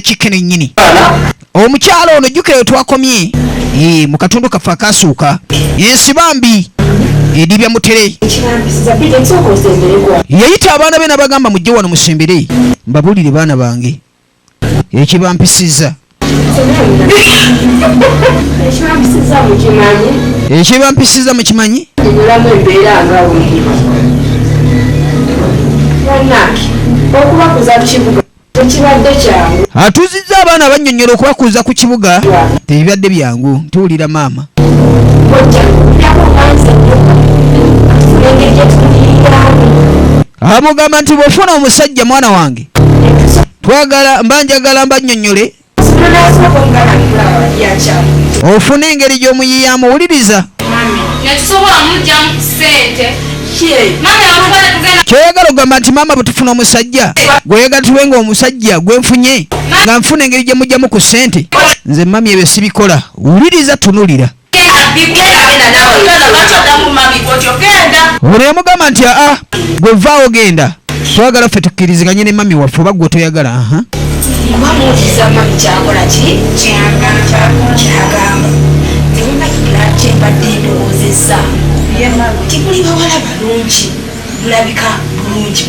Chikene nyini. Omukyalo ono jukire twakomye. Mu katundu kafa akasuuka. Ensibambi. Edibya mutere. Yayita abaana be nabagamba mujje wano musembere. Mbabulire baana bange. Ekibampisiza. Ekibampisiza mukimanyi? Atuzizza abaana bannyonnyola okubakuuza ku kibuga tebibadde byangu. Tuwulira maama. Amugamba nti bw'ofuna omusajja mwana wange twagala mbanjagala mbannyonnyole ofune engeri gy'omuyiyamu. Wuliriza kyoyagala ogamba nti maama bwe tufuna omusajja gweyagala tuwenga omusajja gwenfunye nga nfuna engeri gye mujjamu ku ssente. Nze mami ebyo sibikola. Wuliriza tunulira. Ono yamugamba nti aa gwe vaawo genda twagala ffe tukkiriziganye ne mami waffe oba gwe toyagala. Tikuli bawala balungi mulabika bulungi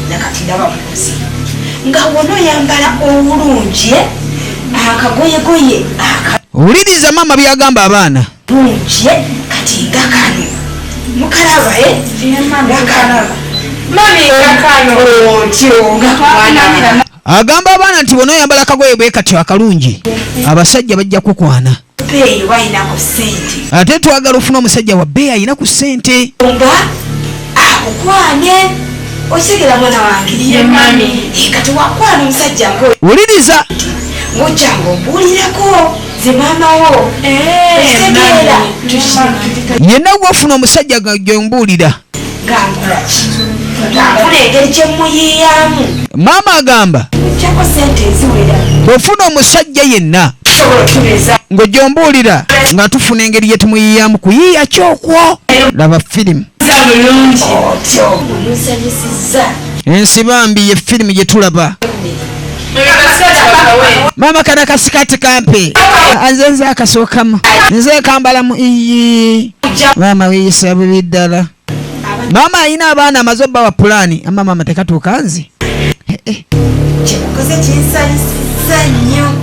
nakati ndaba mukozi nga wono yambala obulungi akagoyegoye. Wuliriza maama byagamba abaana bulungi kati gakano mukalaba gakalaba mami gakano otyonga mwana agamba abaana nti bono yambala akagoye bwe katyo akalungi abasajja bajja kukwana. Ate twagala ofuna omusajja wa bbeeyi ayina ku ssente nga akukwane osegera mwana wange ye mami kati wakwana omusajja ngo. Wuliriza ng'ojja ng'ombuulirako ze maama wo osegera yenna gw'ofuna omusajja gy'ombuulira ng'afuna engeri gye muyiyamu. Maama agamba ojjako ssente eziwera bw'ofuna omusajja yenna ng'ojjombuulira nga tufuna engeri gye tumuyiyamu kuyiiya kyokwo. Laba firimu Ensibambi ye firimu gye tulaba. Maama kana kasikati kampe nze nze akasookamu nze kambalamu iyi maama weeyisa bubi ddala. Maama ayina abaana amaze obba wa pulaani ama maama tekatuuka nze kikukoze kinsanyusiza nnyo.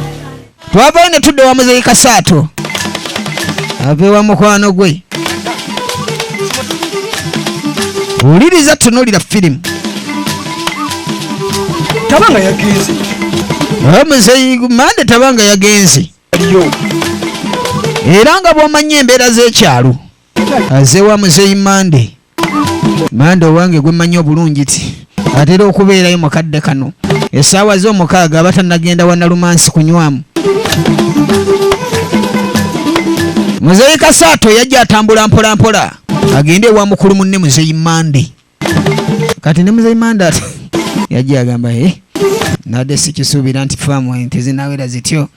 Twavayo ne tudde wa muzeeyi Kasaato ave wa mukwano gwe. Wuliriza tunuulira firimu. Tabanga yagenze. Muzeeyi Mande Tabanga yagenze. Era nga bw'omanya embeera z'ekyalo aze wa muzeeyi Mande. Mande owange gwe mmanyi obulungi ti atera okubeerayo mu kadde kano essaawa z'omukaaga abatannagenda wa Nalumansi kunywamu. Muzeeyi Kasaato yajja atambula mpola mpola agende ewa mukulu munne muzeeyi Mande. Kati ne muzeeyi Mande ati yajja agamba nadde sikisuubira nti faamu ente zinawera zityo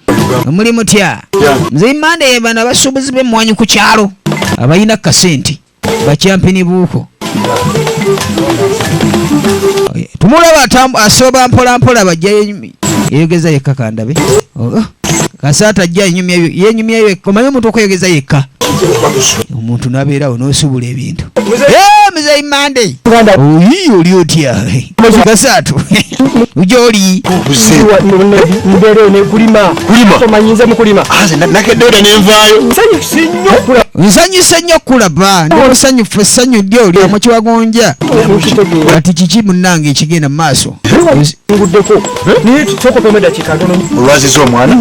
omuli mutya. Muzeeyi Mande ye bano abasuubuzi b'emmwanyi ku kyalo abalina kasente bakyampini buuko. Tumulaba asooba mpola mpola bajja yeyogeza yekka kandabe. Kasaato ajja yenyumyayo omanyi omuntu okweyogeza yekka omuntu n'abeerawo n'osubula ebintu. Muzeeyi Mande oyi oli otya Kasaato gy'oli nsanyuse nnyo okulaba ndi omusanyufu essanyu ddyo oli omu kiwagonja. Kati kiki munnange ekigenda mu maaso? Olwaziza omwana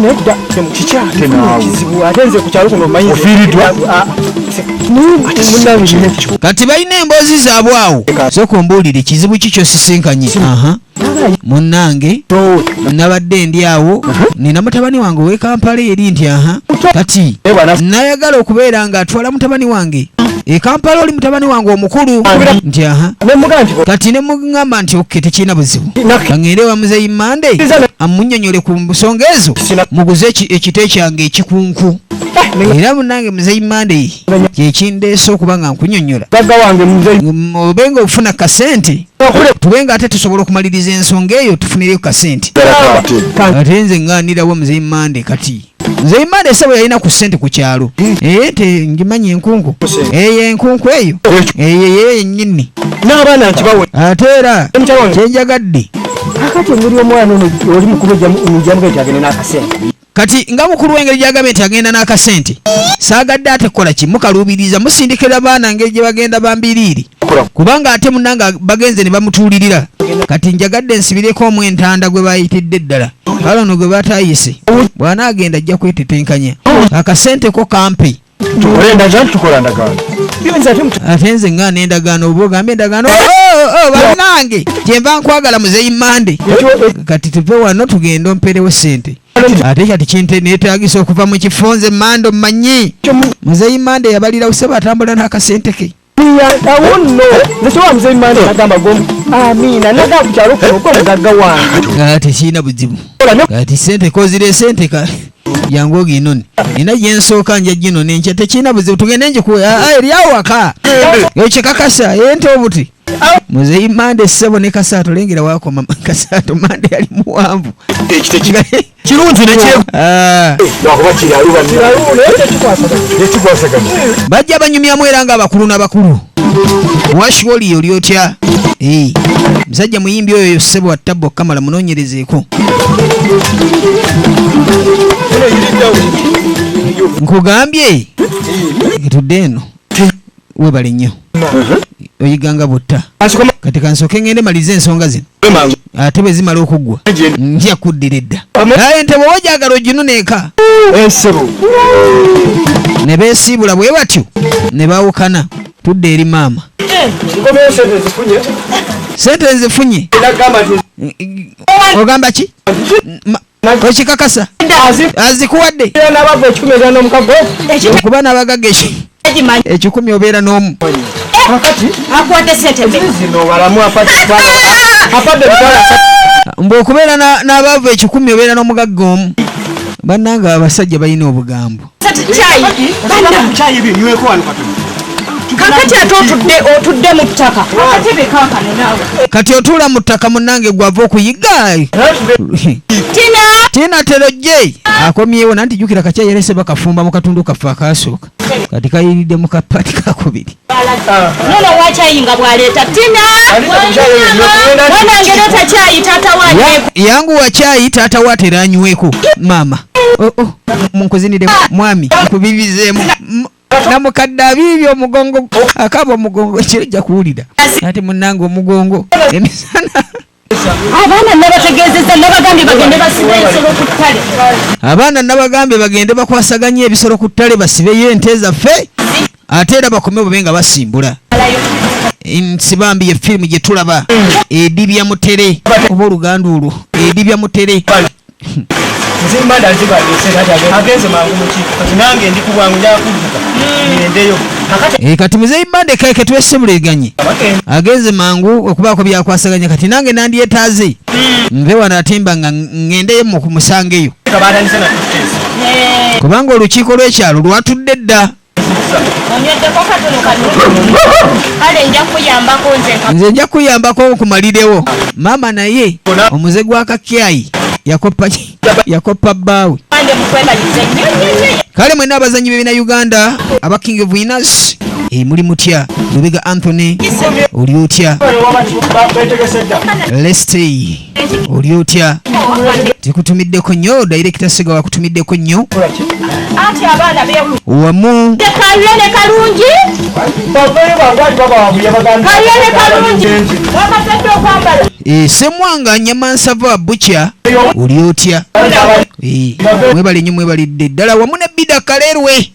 kati balina emboozi zaabwe awo. Sooka ombuulire kizibu kikyo sisinkanye. Munnange nabadde ndi awo nina mutabani wange ow'e Kampala eri nti kati nayagala okubeera nga atwala mutabani wange Kampala oli mutabani wange omukulu nti aha kati ne mugamba nti okke tekirina buzibu kangende wa muzeyi Mande amunnyonnyole ku nsonga ezo muguze ekite kyange ekikunku era munange muzeyi Mande kyekindeese okuba nga nkunnyonnyola obenga ofuna kasente tubenga ate tusobola okumaliriza ensonga eyo tufunireko kasente ate nze ŋŋaanirawo muzeyi Mande kati muzeyi Mande sebo yalina ku ssente ku kyalo te ngimanyi enkunku eyo enkunku eyo eyo yennyini n'abaana nkibawe ate era kyenjagadde akati engeri omwana oli mukulu omujamuga nti agende n'akasente kati nga mukulu w'engeri gyagambye nti agenda n'akasente saagadde ate kukola ki mukaluubiriza musindikira baana ngeri gye bagenda bambiriiri kubanga ate munanga bagenze ne bamutuulirira kati njagadde nsibireko omwentanda gwe bayitidde ddala kale ono gwe batayise bw'anaagenda ajja kwetetenkanya akasente ko kampe ate nze nga n'endagaano oba ogambye endagaano bannange kyenva nkwagala muzeyi Mande kati tuve wano tugende omperewo sente ate kati kinte neetaagisa okuva mu kifo nze Mande mmanyi muzeyi Mande yabalira useba atambula n'akasente ke awonno nekiwa muzeyi Mande nagamba gomu amina naga kukyalo kuno mugagga wange tekirina buzibu kati sente kozire sente ka yangu oginoni nina gyensooka nja gino nenkya tekirina buzibu tugende njikuwa eryawo waka ekikakasa ente obuti muzeyi Mande ssebo ne Kasaato lengera wakoma Kasaato Mande yali muwanvu kirungi bajja banyumyamu era nga abakulu n'abakulu washwoli oli otya musajja muyimbi oyo ssebo wa Tabbo Kamala munoonyerezeeko nkugambye getudde eno webale nnyo oyiganga butta kati kansooke ngende malize ensonga zino ate bwe zimala okuggwa nja kuddira edda aye ente bwe wajagala oginuneeka ne beesiibula bwe batyo ne bawukana tudde eri maama sente nzifunye ogamba ki okikakasa azikuwadde okuba n'abagagga ekikumi obeera n'omu mbwe okubeera n'abaavu ekikumi obeera n'omugagga omu bannanga abasajja balina obugambo kakati ate otudde mu ttaka akatebe kaakano naawe kati otuula mu ttaka munnange gwava okuyiga tina terojje akomyewo nanti jjukira kacya yalese bakafumba mu katundu kaffe akaasooka kati kayiridde mu kapati kakubiri nono wakyayi nga bw'aleeta tina wanange leeta kyayi taata wanyweko yangu wa kyayi taata wa teranyweko maama munkuzinire mwami nkubibizeemu namukadde abiibye omugongo akaba omugongo ekirojja kuwulira ati munnange omugongo emisana abaana nabategeezezza nabagambye bagende basibe ebisolo ku ttale abaana nabagambye bagende bakwasaganye ebisolo ku ttale basibeyo ente zaffe ate era bakome bube nga basimbula Ensibambi ye firimu gye tulaba edibya mutere oba oluganda olwo edibya mutere Mzimba ndaziba ndese agenze mangu muki nange ndi kubwangu nja kuvuka nirendeyo kati muzeyi Mande keke twesebuleganye agenze mangu okubaako byakwasaganya kati nange nandyetaaze nve wano atemba nga ngendeyo mu kumusangeyo kubanga olukiiko lw'ekyalo lwatudde dda nze nja kuyambako okumalirewo maama naye omuze gwa kakyayi yakoppa bbaawe kale mwena abazanyi b'ebina Uganda aba King of Winners muli mutya Lubega Anthony oli otya Lestey oli otya tekutumiddeko nnyo Director Ssegawa kutumiddeko nnyo ati abaana beewu wamu kalene kalungi wamasadde okwambala Semwanga Nyamansava Butya oli otya mwebale nnyo mwebalidde ddala wamu ne Bida Kalerwe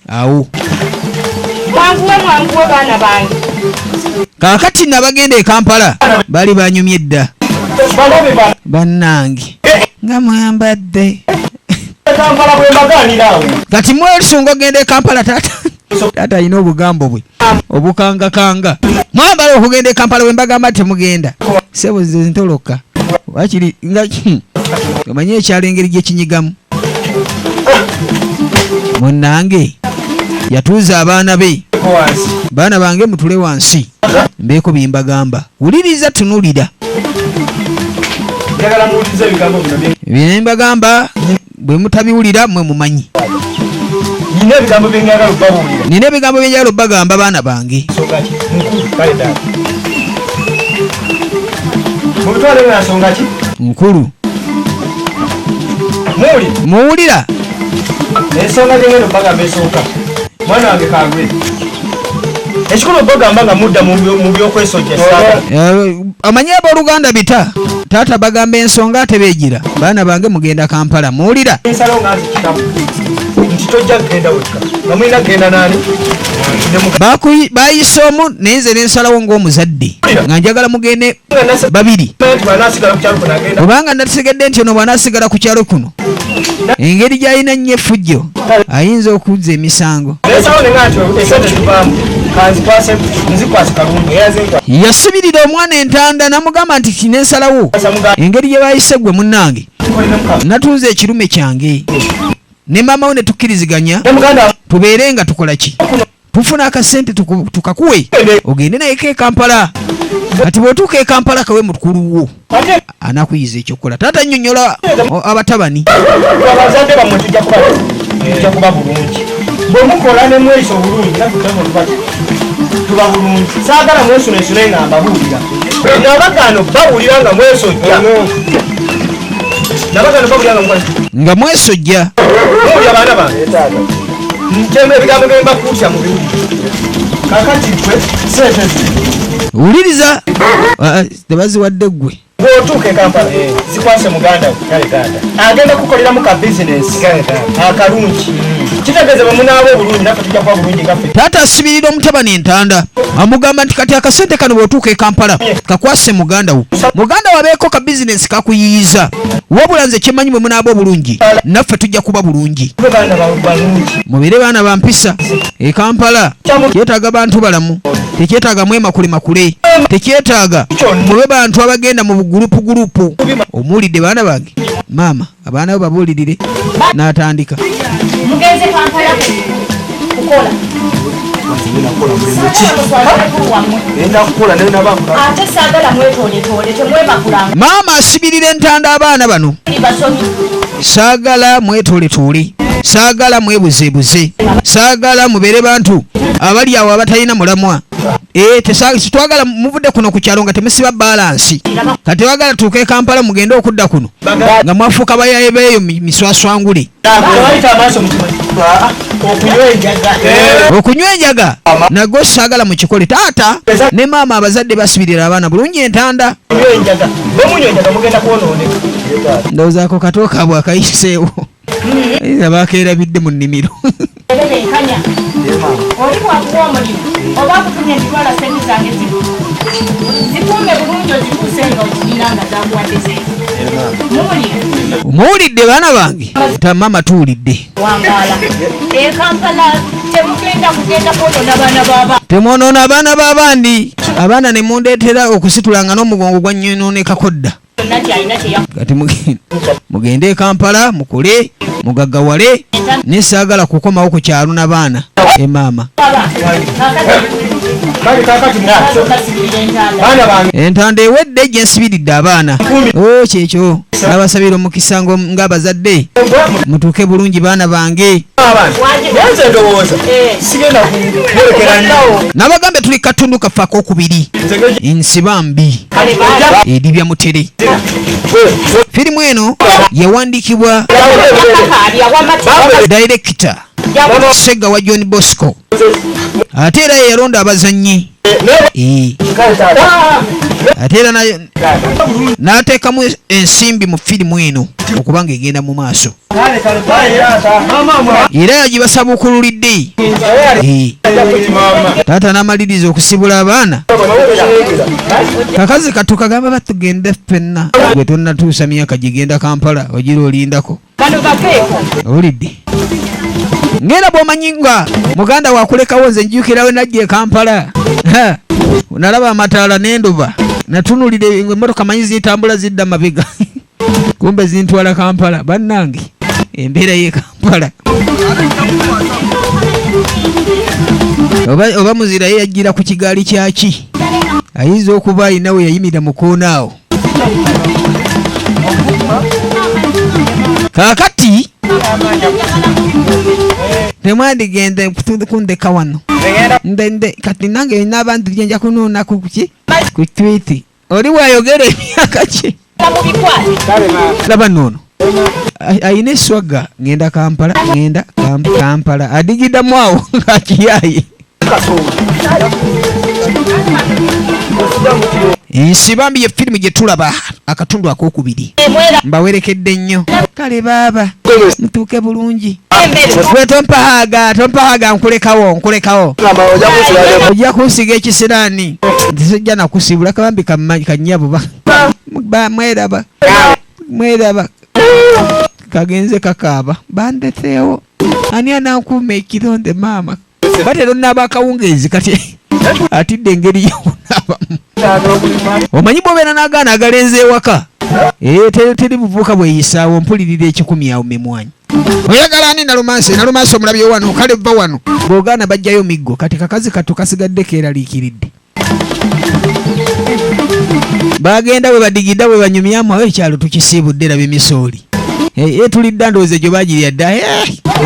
awo mwanguwe baana bange kaakati nabagenda e Kampala bali banyumye dda bannange nga mwambadde kati mwesunga ogenda e Kampala taata alina obugambo bwe obukangakanga mwambala okugenda e Kampala wembagamba temugenda sebo ntoloka wakiri nga omanye ekyalo engeri gyekinyigamu munnange yatuuza abaana be baana bange mutule wansi mbeeko byembagamba wuliriza tunulira byembagamba bwe mutabiwulira mwe mumanyi nina ebigambo byenjagala obbagamba baana bange nkulu muwulira ensonga gyengenda obbagamba esooka mwana wange kagwe ekikulu obbagamba nga mudda mu byokwesojja amanye abooluganda bita taata bagamba ensonga ate beegira baana bange mugenda Kampala muwulira ensalawo nga nzikitamu nti tojja kugenda wekka nga mulina kugenda naani bayise omu naye nze nensalawo ng'omuzadde nga njagala mugende babiri kubanga nategedde nti ono bw'anaasigala ku kyalo kuno engeri gy'alina nnyo effujjo ayinza okuzza emisango yasibirira omwana entanda namugamba nti kinensalawo engeri gye bayise gwe munnange natuuza ekirume kyange ne maama we ne tukkiriziganya tubeere nga tukola ki tufuna akasente tukakuwe ogende nayeko e Kampala kati bw'otuuka e Kampala kawe mukuluwo anakuyiza ekyokukola taata nnyonnyola abatabani abazadde bammwe tujja kuba bulungi bwemukola ne mweso bulungi tuba bulungi saagala mwesunesune nga mbabuulira nabagano bawulira nga mwesojja nga mwesojja muwulya baana bange ntemba ebigambo gemba kuutya mu biwuli kakati gwe seetezi wuliriza tebaziwadde ggwe bw'otuuka e Kampala zikwase muganda we agenda kukoleramu ka bizinesi akalungi kitegeeza bwe munaaba obulungi naffe tujja kuba bulungi ngaffe taata asibirira omutabani entanda amugamba nti kati akasente kano bw'otuuka e Kampala kakwase muganda wo abeeko ka bizinesi kakuyiyiza wabula nze kyemmanyi bwe munaaba obulungi naffe tujja kuba bulungi mubeere baana bampisa e Kampala kyetaaga bantu balamu tekyetaaga mwemakulemakule tekyetaaga mube bantu abagenda mu bugulupu omuwulidde baana bange maama abaana bo babuulirire n'atandika mugenze Kampala kukola ate saagala mwetooletoole temwebakulanga maama asibirira entanda abaana bano saagala mwetooletoole saagala mwebuzeebuze saagala mubeere bantu abali awo abatalina mulamwa tetwagala muvudde kuno ku kyalo nga temusiba balansi kati wagala tuuke e Kampala mugende okudda kuno nga mwafuuka bayaye beeyo miswaswangule okunywa enjaga nagwo saagala mukikole taata ne maama abazadde basibirira abaana bulungi entanda ndowoozaako kato kaabwe akayiseewo abakeerabidde mu nnimiro oli bwakuwa omulimu oba akutumye nditwala sente zange zikuume bulungi ozikuuse nga okirina nga zakuwadde sente muwulidde baana bange tamama tuwulidde wangaala e Kampala temugenda kugenda kwonoona baana baba temwonoona abaana b'abandi abaana ne mundeetera okusitulanga n'omugongo gwa nnyononekako dda kati mugende e Kampala mukole mugaggawale nesaagala kukomawo ku kyalo n'abaana maama entanda ewedde gye nsibiridde abaana kyekyo nabasabira omukisa ng'abazadde mutuuke bulungi baana bange nabagambe tuli katundu kaffe ak'okubiri Ensibambi edibya mutere firimu eno yawandiikibwa Director Ssegawa John Bosco ate era yalonda abazannyi ate era n'ateekamu ensimbi mu firimu eno okuba nga egenda mu maaso era yagibasaba okululidde taata n'amaliriza okusibula abaana kakazi katukagamba batugende ffenna gwe tonnatuusa myaka gigenda Kampala ogira olindako owulidde ngenda bwomanyi nga muganda wakulekawo nze njukirawe najja Kampala nalaba amataala n'endoba natunulire emmotoka manyi zitambula zidda mabega kumbe zintwala Kampala bannange embeera ye Kampala oba muzira ye yajjira ku kigaali kyaki ayinza okuba alina we yayimira mu koona awo kaakati temwandigende kundeka wano nde kati nange n'abantu gyenja kunuuna ku twiti oli bwayogera emyaka kye laba noono ayina eswaga ngenda Kampala adigiddamu awo ng'akiyaaye Ensibambi ye firimu gye tulaba akatundu ak'okubiri mbawerekedde nnyo kale baaba mutuuke bulungi gwe tompahaga nkulekawo ojja kunsiga ekisiraani ntisijja nakusibula kabambi kannyabo mweraba kagenze kakaaba bandeteewo ani anankuuma ekironde maama batero n'abakawungeezi kati atidde engeri yokunaabamu omanyi bwobeera n'agaana agalenze ewaka teri buvuuka bweyisaawo mpulirira ekikumi awo memwanyi oyagala ani nalumansi omulabye wano kale vva wano bw'ogaana bajjayo miggo kati kakazi katu kasigadde keeraliikiridde bagenda bwe badigidda bwe banyumyamu awo ekyalo tukisiibudde raba emisooli tulidda ndowooza gye bagirya dda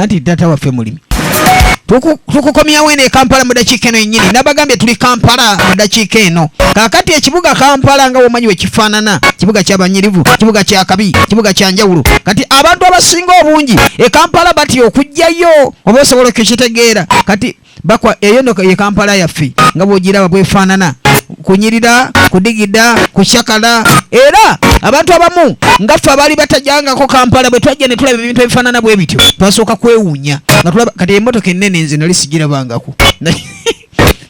anti tata waffe mulimi tukukomyawo eno Kampala mu dakiika eno yennyini nabagambye tuli Kampala mu dakiika eno kaakati ekibuga Kampala nga womanyi wekifaanana kibuga ky'abanyirivu kibuga kyakabi kibuga kyanjawulo kati abantu abasinga obungi Kampala batya okujjayo oba osobola okukitegeera kati bakwa eyo no ye Kampala yaffe nga bw'ogiraba bwefaanana kunyirira kudigida kushakala era abantu abamu ngaffe abaali batajangako Kampala bwe twajja ne tulaba ebintu ebifaanana bwe bityo twasooka kwewuunya nga tulaba kati emmotoka ennene nze nali sigirabangako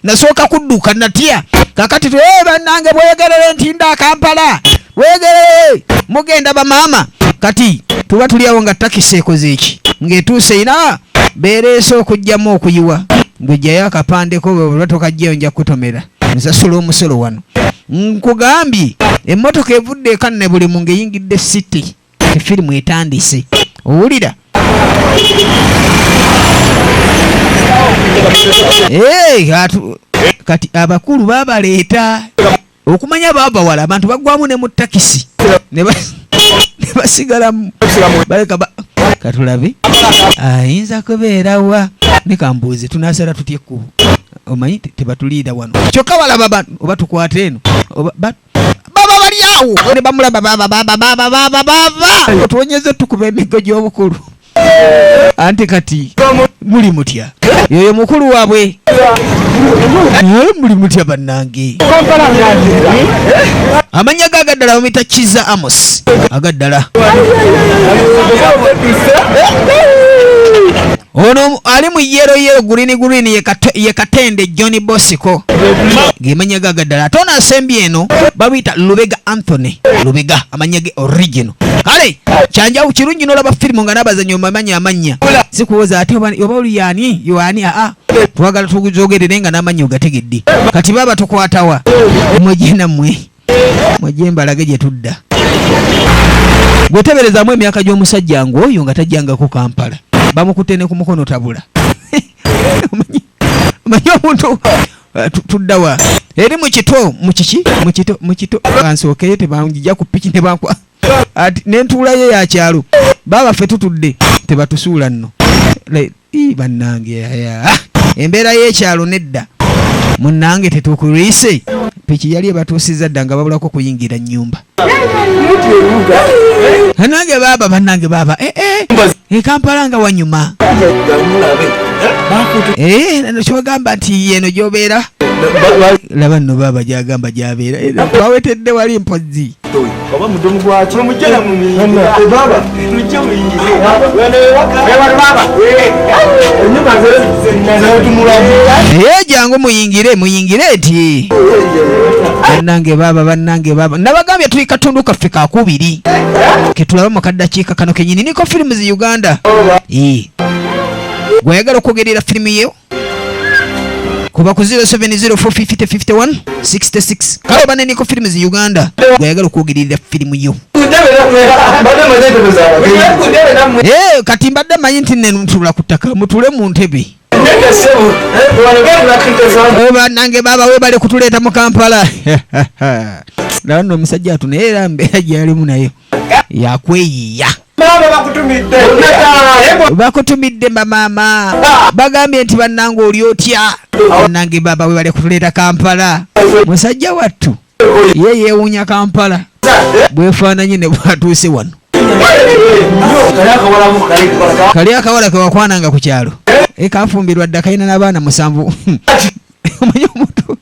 nasooka kudduka natya kakati bannange bwegerere ntinda Kampala wegerere mugenda bamaama kati tuba tuli awo nga takisi ekoze eki ng'etuuse ina beereese okujjamu okuyiwa ng'ojjayo akapandeko bwe tokajjayo nja kutomera nsasula omusolo wano nkugambye emmotoka evudde ekanne buli mu ng'eyingidde city efirimu etandise owulira kati abakulu babaleeta okumanya babawala abantu bagwamu ne mu takisi ne basigalamu baleka katulabe ayinza kubeerawa ne kambuuzi tunasala tutya ekkubo omanyi tebatuliira wano kyokka balaba bantu oba tukwate eno baba bali awo ne bamulaba baba tuwonyeze tukuba emigo gy'obukulu anti kati muli mutya yoyo mukulu waabwe muli mutya bannange amanya ga agaddala bamuyita Kiza Amos agaddala ono ali mu yero green ye Katende John Bosco gemanya ga agaddala ate ono asembye eno babuyita Lubega Anthony Lubega amanya ge original kale kyanjawo kirungi n'olaba firimu nga n'abazanyi amanya sikuwoza ate oba oli yoani twagala tuzogerere nga n'amanya ogategedde kati baba tukwatawa mwegenda mmwe mbalage gye tudda gweteberezaamu emyaka gy'omusajja ng'oyo nga tajjangako Kampala bamukutte ne ku mukono tabula omanyi omuntu tuddawa eri mukito bansookeyo tebanjija ku piki nebankwa ati nentuulayo ya kyalo baba ffe tutudde tebatusuula nno bannange embeera y'ekyalo nedda munnange tetukuliise piki yali ebatuusizza dda nga babulako kuyingira nnyumba bannange baba Kampala nga wanyuma kyogamba nti eno gyobeera laba nno baba gyagamba gyabeera twawetedde wali mpozi oba mudumu gwaki mujjana muyingira baba tujja muyingire jangu muyingire eti bannange baba nabagambye tuli katundu kaffe kakubiri ketulaba mu kaddakiika kano kenyini Nico films Uganda gwayagala okwogerera firimu yo kuba ku 0704505166 kale bane Nico Films Uganda gwayagala okwogerera firimu yo kati mbadde manyi nti nne ntula ku ttaka mutule mu ntebe nange baba webale kutuleeta mu Kampala nano omusajja atu naye era mbeera gyalimu nayo yakweyiya bakutumidde bamaama bagambye nti bannange oli otya nange baba webale kutuleeta Kampala musajja wattu ye yeewuunya Kampala bwefaananye ne bwatuuse wano kali akawala kewakwananga ku kyalo kafumbirwa dda kalina n'abaana 7 omanyi omuntu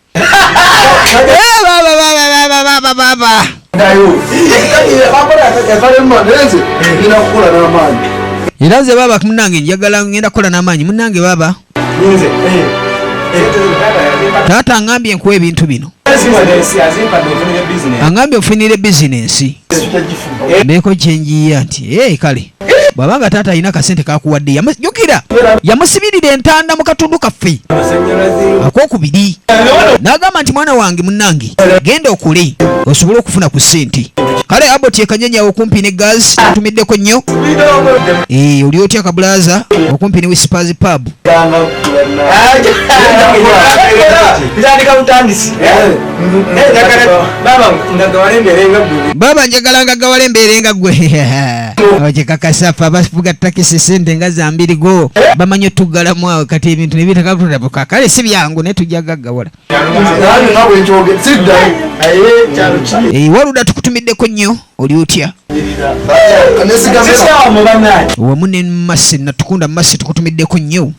baba era nze baba munange njagala ngenda kukola n'amaanyi munange baba taata aŋŋambye nkuwa ebintu bino aŋŋambye ofunire bizinensi mbeeko kyenjiya nti kale bwabanga taata alina kasente kakuwadde jukira yamusibirira entanda mu katundu kaffe akokubiri n'agamba nti mwana wange munange genda okule osobole okufuna ku sente kale aboti ekanyenyawo okumpi ne gazi tumiddeko nnyo oli otya kabulaza okumpi ne Whispers pub baba njagala nga gawala embeere nga gwe okikakasafa bavuga takisi sente nga za 2 go bamanyi otugalamu awo kati ebintu nebitakabuka kale si byangu naye tujja gaggawala waluda tukutumiddeko nnyo oli otya wamu ne masi natukunda masi tukutumiddeko nnyo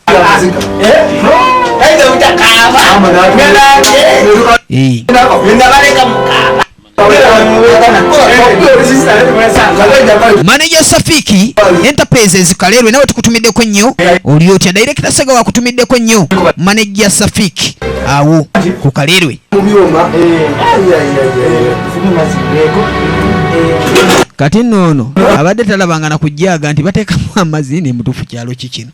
Manager Safiki Enterprises Kalerwe nawe tukutumiddeko nnyo oli otya Director Ssegawa kutumiddeko nnyo Manager Safiki awo ku Kalerwe kati nnono abadde talabanga na kujjaga nti bateekamu amazini mutuufu kyalo kikino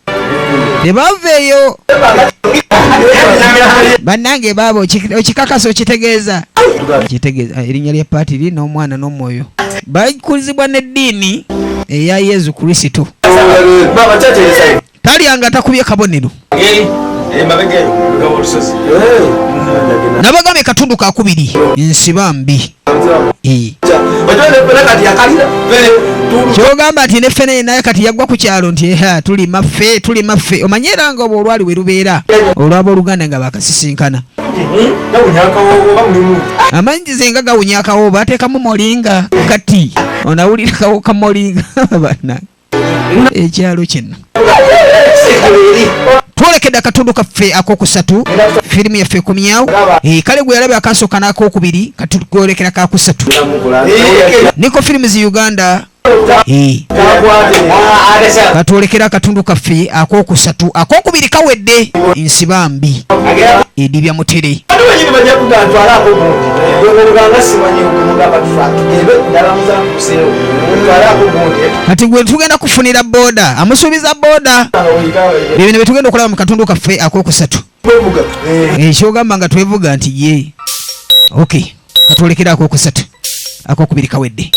tebaveeyo bannange baabo okikakasa okitegeeza erinnya lya paati liri n'omwana n'omwoyo bakulizibwa n'eddiini eya Yezu Kristo talyanga takubye kabonero nabagambye katundu kakubiri Ensibambi kyogamba nti neffene naye kati yagwa ku kyalo nti tuli maffe omanye era nga oba olwali we lubeera olwaba Oluganda nga bakasisinkana amanyize nga gawunya akawo bateekamu molinga kati onawulira kawo ka molinga bana ekyalo kino twolekedde akatundu kaffe akokusatu firimu yaffe ekomyawo kale gwe yalabye akasooka n'akokubiri katugolekera kakusatu Nico Films Uganda katwolekera akatundu kaffe akokusatu akokubiri kawedde Ensibambi edibya mutere kati gwe tugenda kufunira boda amusuubiza boda bino betugenda okulaba mu katundu kaffe akokusatu kyogamba nga twevuga nti ye katwolekera akokusatu akokubiri kawedde